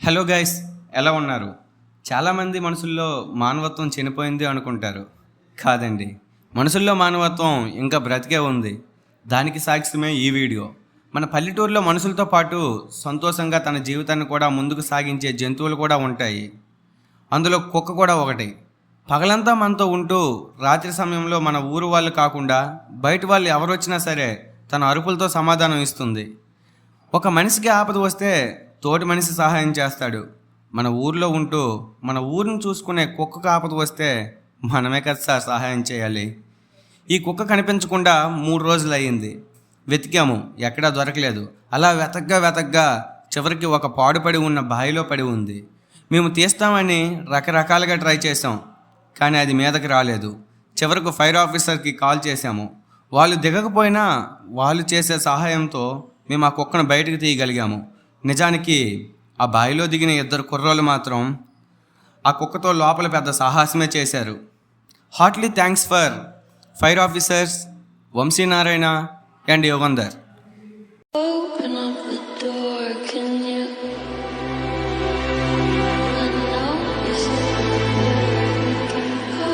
Hello guys, ఎలా ఉన్నారు? చాలామంది మనసుల్లో మానవత్వం చనిపోయింది అనుకుంటారు. కాదండి, మనసుల్లో మానవత్వం ఇంకా బ్రతికే ఉంది. దానికి సాక్ష్యమే ఈ వీడియో. మన పల్లెటూరులో మనుషులతో పాటు సంతోషంగా తన జీవితాన్ని కూడా ముందుకు సాగించే జంతువులు కూడా ఉంటాయి. అందులో కుక్క కూడా ఒకటి. పగలంతా మనతో ఉంటూ రాత్రి సమయంలో మన ఊరు వాళ్ళు కాకుండా బయట వాళ్ళు ఎవరొచ్చినా సరే తన అరుపులతో సమాధానం ఇస్తుంది. ఒక మనిషికి ఆపద వస్తే తోటి మనిషి సహాయం చేస్తాడు. మన ఊర్లో ఉంటూ మన ఊరిని చూసుకునే కుక్కకు ఆపద వస్తే మనమే కదా సార్ సహాయం చేయాలి. ఈ కుక్క కనిపించకుండా 3 రోజులు అయ్యింది. వెతికాము, ఎక్కడా దొరకలేదు. అలా వెతగ్గా చివరికి ఒక పాడుపడి ఉన్న బావిలో పడి ఉంది. మేము తీస్తామని రకరకాలుగా ట్రై చేసాం, కానీ అది మీదకి రాలేదు. చివరకు ఫైర్ ఆఫీసర్కి కాల్ చేశాము. వాళ్ళు దిగకపోయినా వాళ్ళు చేసే సహాయంతో మేము ఆ కుక్కను బయటకు తీయగలిగాము. నిజానికి ఆ బావిలో దిగిన 2 కుర్రోళ్ళు మాత్రం ఆ కుక్కతో లోపల పెద్ద సాహసమే చేశారు. Heartly thanks for fire officers Vamshi Narayana and Yogandhar. Open up the door, can you? I know you said we can go.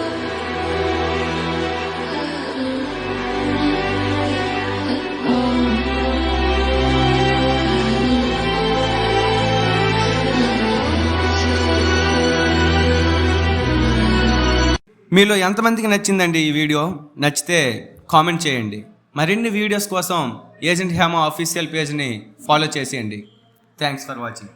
మీలో ఎంతమందికి నచ్చిందండి ఈ వీడియో? నచ్చితే కామెంట్ చేయండి. మరిన్ని వీడియోస్ కోసం ఏజెంట్ హేమ ఆఫీషియల్ పేజ్ని ఫాలో చేసేయండి. Thanks for watching.